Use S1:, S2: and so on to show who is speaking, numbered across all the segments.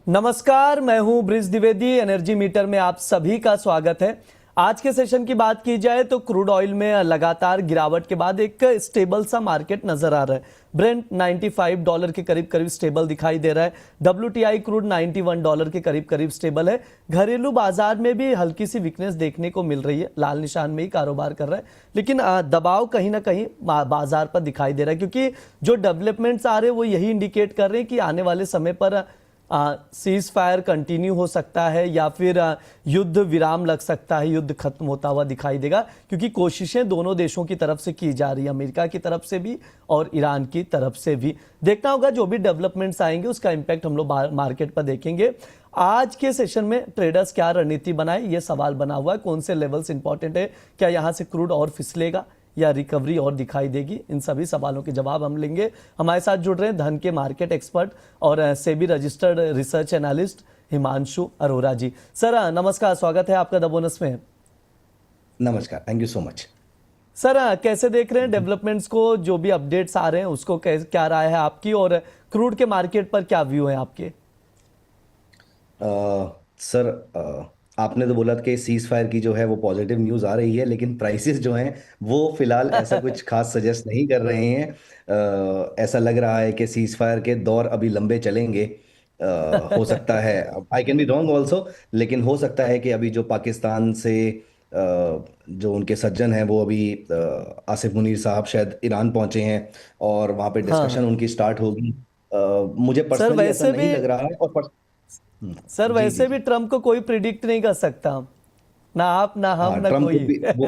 S1: नमस्कार, मैं हूं ब्रिज द्विवेदी। एनर्जी मीटर में आप सभी का स्वागत है। आज के सेशन की बात की जाए तो क्रूड ऑयल में लगातार गिरावट के बाद एक स्टेबल सा मार्केट नजर आ रहा है। ब्रेंट $95 के करीब करीब स्टेबल दिखाई दे रहा है। WTI क्रूड $91 के करीब करीब स्टेबल है। घरेलू बाजार में भी हल्की सी वीकनेस देखने को मिल रही है, लाल निशान में ही कारोबार कर रहा है, लेकिन दबाव कहीं ना कहीं बाजार पर दिखाई दे रहा है, क्योंकि जो डेवलपमेंट्स आ रहे हैं वो यही इंडिकेट कर रहे हैं कि आने वाले समय पर सीज फायर कंटिन्यू हो सकता है या फिर युद्ध विराम लग सकता है, युद्ध खत्म होता हुआ दिखाई देगा, क्योंकि कोशिशें दोनों देशों की तरफ से की जा रही है, अमेरिका की तरफ से भी और ईरान की तरफ से भी। देखना होगा जो भी डेवलपमेंट्स आएंगे उसका इंपैक्ट हम लोग मार्केट पर देखेंगे। आज के सेशन में ट्रेडर्स क्या रणनीति बनाए, ये सवाल बना हुआ है। कौन से लेवल्स इंपॉर्टेंट है, क्या यहां से क्रूड और फिसलेगा या रिकवरी और दिखाई देगी, इन सभी सवालों के जवाब हम लेंगे। हमारे साथ जुड़ रहे हैं धन के मार्केट एक्सपर्ट और SEBI registered research analyst Himanshu Arora ji. Sir नमस्कार, स्वागत है आपका द बोनस में।
S2: नमस्कार, thank you so much.
S1: Sir कैसे देख रहे हैं डेवलपमेंट्स को, जो भी अपडेट्स आ रहे हैं उसको, क्या राय है आपकी, और क्रूड के मार्केट पर क्या व्यू है आपके?
S2: सर, आपने तो बोला कि सीज फायर की जो है वो पॉजिटिव न्यूज़ आ रही है, लेकिन प्राइसेस जो हैं वो फिलहाल ऐसा कुछ खास सजेस्ट नहीं कर रहे हैं। ऐसा लग रहा है कि सीज फायर के दौर अभी लंबे चलेंगे। हो सकता है, I can be wrong also, लेकिन हो सकता है कि अभी जो पाकिस्तान से जो उनके सज्जन हैं वो अभी आसिफ मुनीर साहब शायद ईरान पहुंचे हैं और वहाँ पे
S1: हाँ
S2: डिस्कशन उनकी स्टार्ट होगी। मुझे
S1: सर,
S2: पर्सनली ऐसा
S1: वैसे
S2: नहीं
S1: भी
S2: लग रहा है। और
S1: सर
S2: जी जी
S1: वैसे भी
S2: जी।
S1: ट्रम्प को कोई प्रिडिक्ट नहीं कर सकता, ना आप ना हम
S2: हाँ,
S1: ना
S2: ट्रम्प खुद
S1: कोई।
S2: भी वो,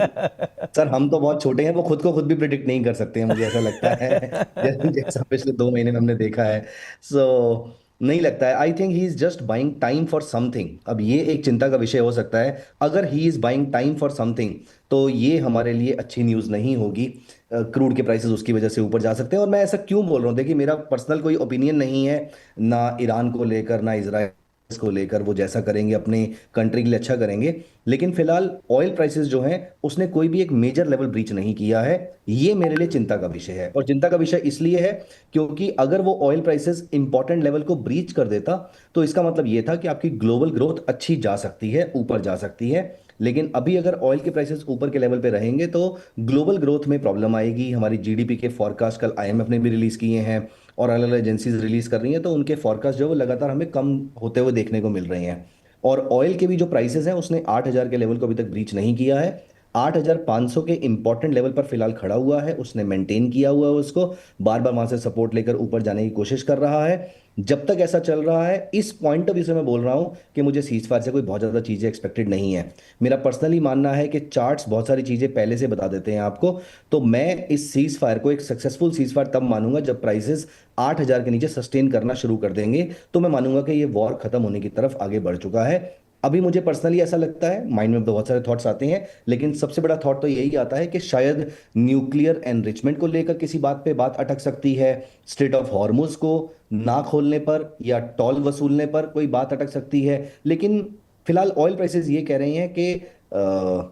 S2: सर हम तो बहुत छोटे हैं, वो खुद को खुद भी प्रिडिक्ट नहीं कर सकते हैं, मुझे ऐसा लगता है। जैसा पिछले 2 महीने में हमने देखा है। सो नहीं लगता है। I think he is just buying time for something. अब ये एक चिंता का विषय हो सकता है। अगर he is buying time for something तो ये हमारे लिए अच्छी न्यूज़ नहीं होगी। क्रूड के प्राइसेस उसकी वजह से ऊपर जा सकते हैं। और मैं ऐसा क्यों बोल रहा हूँ, देखिए मेरा पर्सनल कोई ओपिनियन नहीं है, ना ईरान को लेकर ना इसराइल को लेकर। वो जैसा करेंगे अपने कंट्री के लिए अच्छा करेंगे। लेकिन फिलहाल ऑयल प्राइसेस जो हैं उसने कोई भी एक मेजर लेवल ब्रीच नहीं किया है। ये मेरे लिए चिंता का विषय है, और चिंता का विषय इसलिए है क्योंकि अगर वो ऑयल प्राइसेस इंपॉर्टेंट लेवल को ब्रीच कर देता तो इसका मतलब ये था कि आपकी ग्लोबल ग्रोथ अच्छी जा सकती है, ऊपर जा सकती है। लेकिन अभी अगर ऑयल के प्राइसेस ऊपर के लेवल पे रहेंगे तो ग्लोबल ग्रोथ में प्रॉब्लम आएगी। हमारी जीडीपी के फॉरकास्ट कल आईएमएफ ने भी रिलीज किए हैं और अलग अलग एजेंसीज रिलीज कर रही हैं, तो उनके फॉरकास्ट जो है वो लगातार हमें कम होते हुए देखने को मिल रहे हैं। और ऑयल के भी जो प्राइसेस हैं उसने 8,000 के लेवल को अभी तक ब्रीच नहीं किया है। 8,500 के इंपॉर्टेंट लेवल पर फिलहाल खड़ा हुआ है, उसने मेंटेन किया हुआ है उसको। बार बार वहां से सपोर्ट लेकर ऊपर जाने की कोशिश कर रहा है। जब तक ऐसा चल रहा है, इस पॉइंट ऑफ व्यू से मैं बोल रहा हूं कि मुझे सीज फायर से कोई बहुत ज्यादा चीजें एक्सपेक्टेड नहीं है। मेरा पर्सनली मानना है कि चार्ट्स बहुत सारी चीजें पहले से बता देते हैं आपको। तो मैं इस सीज फायर को एक सक्सेसफुल सीज फायर तब मानूंगा जब प्राइसेस 8,000 के नीचे सस्टेन करना शुरू कर देंगे, तो मैं मानूंगा कि ये वॉर खत्म होने की तरफ आगे बढ़ चुका है। अभी मुझे पर्सनली ऐसा लगता है, माइंड में बहुत सारे थॉट्स आते हैं, लेकिन सबसे बड़ा थॉट तो यही आता है कि शायद न्यूक्लियर एनरिचमेंट को लेकर किसी बात पे बात अटक सकती है। स्ट्रेट ऑफ हॉर्मुज को ना खोलने पर या टोल वसूलने पर कोई बात अटक सकती है। लेकिन फिलहाल ऑयल प्राइसेस ये कह रहे हैं कि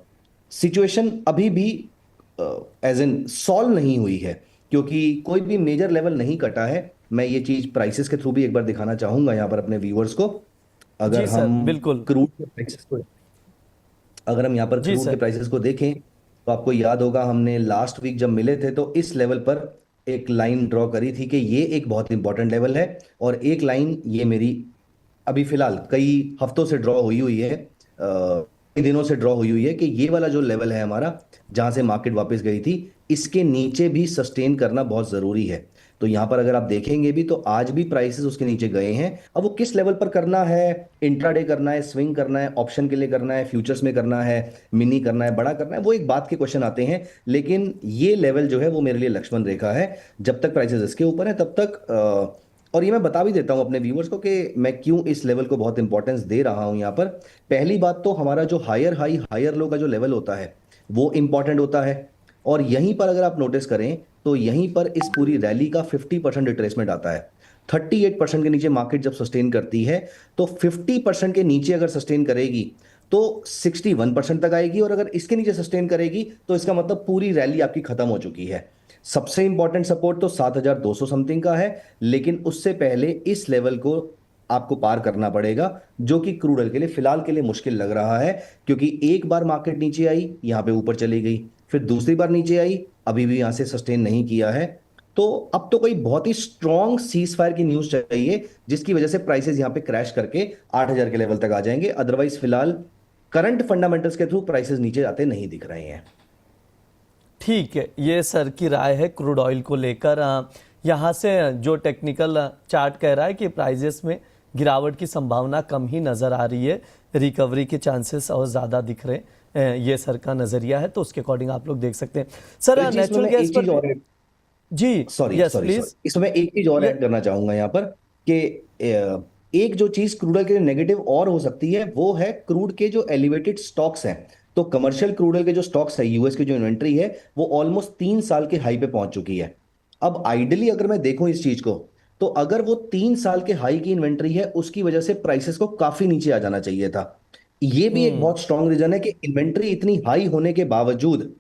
S2: सिचुएशन अभी भी एज एन सॉल्व नहीं हुई है, क्योंकि कोई भी मेजर लेवल नहीं कटा है। मैं ये चीज प्राइसेस के थ्रू भी एक बार दिखाना चाहूंगा यहाँ पर अपने व्यूअर्स को। अगर
S1: जी सर,
S2: हम
S1: बिल्कुल।
S2: क्रूड के प्राइसेस को अगर हम यहाँ पर
S1: जी
S2: क्रूड के
S1: सर।
S2: प्राइसेस को देखें तो आपको याद होगा हमने लास्ट वीक जब मिले थे तो इस लेवल पर एक लाइन ड्रॉ करी थी कि ये एक बहुत इंपॉर्टेंट लेवल है। और एक लाइन ये मेरी अभी फिलहाल कई हफ्तों से ड्रॉ हुई हुई है, कई दिनों से ड्रॉ हुई हुई है कि ये वाला जो लेवल है हमारा, जहां से मार्केट वापस गई थी, इसके नीचे भी सस्टेन करना बहुत जरूरी है। तो यहां पर अगर आप देखेंगे भी तो आज भी प्राइसेस उसके नीचे गए हैं। अब वो किस लेवल पर करना है, इंट्राडे करना है, स्विंग करना है, ऑप्शन के लिए करना है, फ्यूचर्स में करना है, मिनी करना है, बड़ा करना है, वो एक बात के क्वेश्चन आते हैं। लेकिन ये लेवल जो है वो मेरे लिए लक्ष्मण रेखा है। जब तक प्राइसेस इसके ऊपर है तब तक और ये मैं बता भी देता हूं अपने व्यूअर्स को कि मैं क्यों इस लेवल को बहुत इंपॉर्टेंस दे रहा हूं यहाँ पर। पहली बात तो हमारा जो हायर हाई हायर लो का जो लेवल होता है वो इंपॉर्टेंट होता है। और यहीं पर अगर आप नोटिस करें तो यहीं पर इस पूरी रैली का 50% रिट्रेसमेंट आता है। 38% के नीचे मार्केट जब सस्टेन करती है तो 50% के नीचे अगर सस्टेन करेगी तो 61% तक आएगी, और अगर इसके नीचे सस्टेन करेगी तो इसका मतलब पूरी रैली आपकी खत्म हो चुकी है। सबसे इंपॉर्टेंट सपोर्ट तो 7,200 समथिंग का है, लेकिन उससे पहले इस लेवल को आपको पार करना पड़ेगा, जो कि क्रूड ऑयल के लिए फिलहाल के लिए मुश्किल लग रहा है, क्योंकि एक बार मार्केट नीचे आई, यहां पे ऊपर चली गई, फिर दूसरी बार नीचे आई, अभी भी यहां से सस्टेन नहीं किया है। तो अब तो कोई बहुत ही स्ट्रॉन्ग सीज फायर की न्यूज चाहिए, जिसकी वजह से प्राइसेस यहां पे क्रैश करके 8,000 के लेवल तक आ जाएंगे। अदरवाइज फिलहाल करंट फंडामेंटल्स के थ्रू प्राइसेस नीचे जाते नहीं दिख रहे हैं।
S1: ठीक है, ये सर की राय है क्रूड ऑयल को लेकर। यहाँ से जो टेक्निकल चार्ट कह रहा है कि प्राइजेस में गिरावट की संभावना कम ही नज़र आ रही है, रिकवरी के चांसेस और ज़्यादा दिख रहे हैं। ये सर का नज़रिया है, तो उसके अकॉर्डिंग आप लोग देख सकते हैं। सर
S2: जी, इसमें
S1: नेचुरल
S2: मैं
S1: गैस
S2: एक चीज
S1: पर
S2: और
S1: जी,
S2: sorry
S1: yes
S2: sorry
S1: please.
S2: Sorry इसमें मैं एक चीज और
S1: ये
S2: ऐड करना चाहूंगा यहाँ पर कि एक जो चीज क्रूड ऑयल के लिए नेगेटिव और हो सकती है, वो है क्रूड के जो एलिवेटेड स्टॉक्स हैं। तो कमर्शियल क्रूड ऑयल के जो स्टॉक्स है, यूएस की जो इन्वेंट्री है, वो ऑलमोस्ट 3 साल के हाई पे पहुंच चुकी है। अब आइडियली अगर मैं देखूं इस चीज को, तो अगर वो 3 साल के हाई की इन्वेंट्री है, उसकी वजह से प्राइसेस को काफी नीचे आ जाना चाहिए था। ये भी एक बहुत स्ट्रांग रीजन है कि इन्वेंट्री इतनी हाई होने के बावजूद,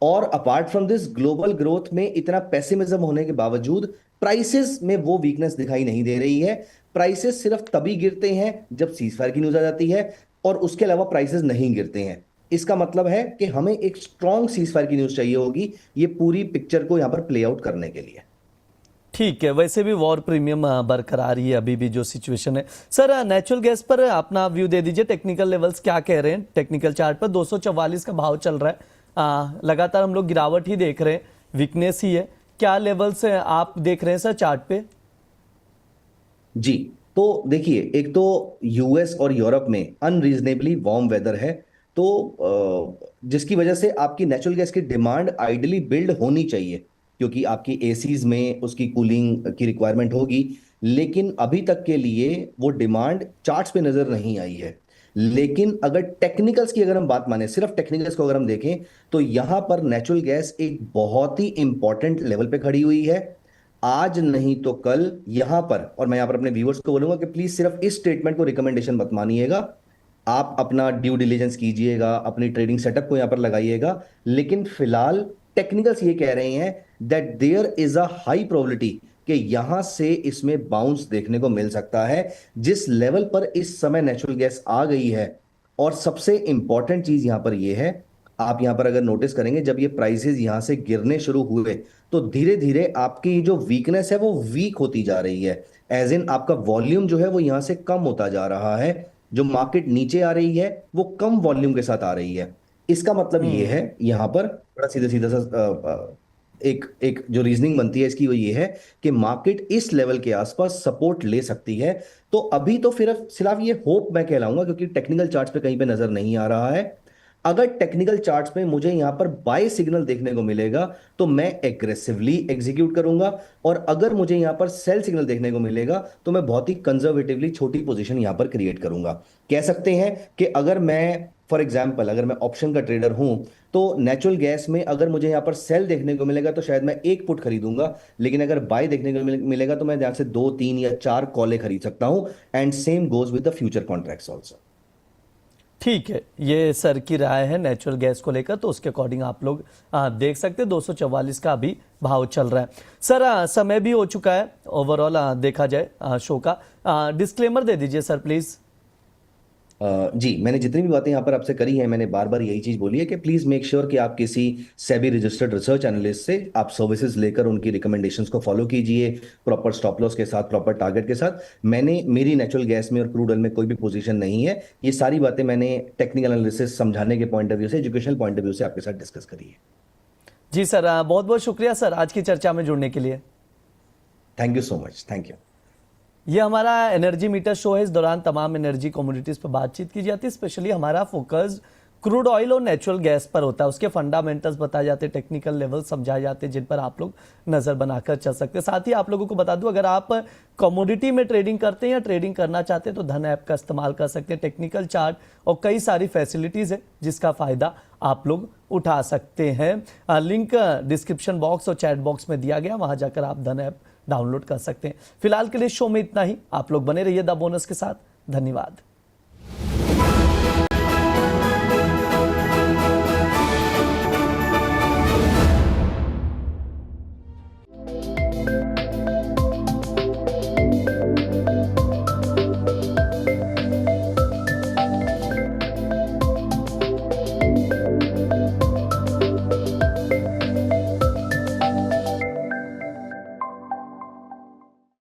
S2: और apart from this global growth में इतना पेसिमिज्म होने के बावजूद, प्राइसेस में वो वीकनेस दिखाई नहीं दे रही है। प्राइसेस सिर्फ तभी गिरते हैं जब सीजफायर की न्यूज आ जाती है, और उसके अलावा प्राइसेस नहीं गिरते हैं। इसका मतलब है कि हमें एक स्ट्रॉन्ग सीजफायर की न्यूज चाहिए होगी, ये पूरी पिक्चर को यहां पर प्ले आउट करने के लिए।
S1: ठीक है, वैसे भी वॉर प्रीमियम बरकरार ही है अभी भी जो सिचुएशन है। सर नेचुरल गैस पर अपना व्यू दे दीजिए, टेक्निकल लेवल्स क्या कह रहे हैं। टेक्निकल चार्ट पर 244 का भाव चल रहा है। लगातार हम लोग गिरावट ही देख रहे हैं, वीकनेस ही है। क्या लेवल्स आप देख रहे हैं सर चार्ट पे?
S2: जी, तो देखिए, एक तो यूएस और यूरोप में अनरीजनेबली वार्म वेदर है, तो जिसकी वजह से आपकी नेचुरल गैस की डिमांड आइडली बिल्ड होनी चाहिए, क्योंकि आपकी एसीज में उसकी कूलिंग की रिक्वायरमेंट होगी। लेकिन अभी तक के लिए वो डिमांड चार्ट्स पे नजर नहीं आई है। लेकिन अगर टेक्निकल्स की अगर हम बात माने, सिर्फ टेक्निकल्स को अगर हम देखें, तो यहां पर नेचुरल गैस एक बहुत ही इंपॉर्टेंट लेवल पे खड़ी हुई है। आज नहीं तो कल यहां पर, और मैं यहां पर अपने व्यूअर्स को बोलूंगा कि प्लीज सिर्फ इस स्टेटमेंट को रिकमेंडेशन मत मानिएगा। आप अपना ड्यू डिलिजेंस कीजिएगा, अपनी ट्रेडिंग सेटअप को यहां पर लगाइएगा। लेकिन फिलहाल टेक्निकल्स ये कह रहे हैं that there is a high probability कि यहां से इसमें बाउंस देखने को मिल सकता है, जिस लेवल पर इस समय नेचुरल गैस आ गई है। और सबसे इंपॉर्टेंट चीज यहां पर यह है, आप यहां पर अगर नोटिस करेंगे, जब ये प्राइसेस यहां से गिरने शुरू हुए, तो धीरे धीरे आपकी जो वीकनेस है वो वीक होती जा रही है। एज इन आपका वॉल्यूम जो है वो यहां से कम होता जा रहा है। जो मार्केट नीचे आ रही है वो कम वॉल्यूम के साथ आ रही है। इसका मतलब ये है, यहां पर बड़ा सीधा सीधा सा एक एक जो रीजनिंग बनती है इसकी, वो ये है कि मार्केट इस लेवल के आसपास सपोर्ट ले सकती है। तो अभी तो फिर सिर्फ ये होप मैं कहलाऊंगा, क्योंकि टेक्निकल चार्ट्स पे कहीं पे नजर नहीं आ रहा है। अगर टेक्निकल चार्ट्स में मुझे यहां पर बाय सिग्नल देखने को मिलेगा, तो मैं एग्रेसिवली एग्जीक्यूट करूंगा। और अगर मुझे यहां पर सेल सिग्नल देखने को मिलेगा, तो मैं बहुत ही कंजर्वेटिवली छोटी पोजीशन यहां पर क्रिएट करूंगा। कह सकते हैं कि अगर मैं फॉर एग्जाम्पल अगर मैं ऑप्शन का ट्रेडर हूं, तो नेचुरल गैस में अगर मुझे यहां पर सेल देखने को मिलेगा, तो शायद मैं एक पुट खरीदूंगा। लेकिन अगर बाय देखने को मिलेगा, तो मैं यहां से 2, 3 या 4 कॉलें खरीद सकता हूं। And same goes with the future contracts also.
S1: ठीक है, ये सर की राय है नेचुरल गैस को लेकर, तो उसके अकॉर्डिंग आप लोग देख सकते हैं। 244 का अभी भाव चल रहा है। सर समय भी हो चुका है ओवरऑल देखा जाए शो का। डिस्क्लेमर दे दीजिए सर प्लीज।
S2: जी, मैंने जितनी भी बातें यहाँ पर आपसे करी हैं, मैंने बार बार यही चीज बोली है कि प्लीज मेक श्योर कि आप किसी सेबी रजिस्टर्ड रिसर्च एनालिस्ट से आप सर्विसेज लेकर उनकी रिकमेंडेशंस को फॉलो कीजिए, प्रॉपर स्टॉप लॉस के साथ, प्रॉपर टारगेट के साथ। मैंने मेरी नेचुरल गैस में और क्रूड ऑयल में कोई भी पोजीशन नहीं है। ये सारी बातें मैंने टेक्निकल एनालिसिस समझाने के पॉइंट ऑफ व्यू से, एजुकेशनल पॉइंट ऑफ व्यू से आपके साथ डिस्कस करी है।
S1: जी सर, बहुत बहुत शुक्रिया सर आज की चर्चा में जुड़ने के लिए।
S2: Thank you so much, thank you.
S1: ये हमारा एनर्जी मीटर शो है। इस दौरान तमाम एनर्जी कमोडिटीज पर बातचीत की जाती है। स्पेशली हमारा फोकस क्रूड ऑयल और नेचुरल गैस पर होता है। उसके फंडामेंटल्स बताए जाते हैं, टेक्निकल लेवल समझाए जाते हैं, जिन पर आप लोग नज़र बनाकर चल सकते हैं। साथ ही आप लोगों को बता दूं, अगर आप कमोडिटी में ट्रेडिंग करते हैं या ट्रेडिंग करना चाहते हैं, तो धन ऐप का इस्तेमाल कर सकते हैं। टेक्निकल चार्ट और कई सारी फैसिलिटीज़ है जिसका फ़ायदा आप लोग उठा सकते हैं। लिंक डिस्क्रिप्शन बॉक्स और चैट बॉक्स में दिया गया, वहाँ जाकर आप धन ऐप डाउनलोड कर सकते हैं। फिलहाल के लिए शो में इतना ही। आप लोग बने रहिए द बोनस के साथ। धन्यवाद।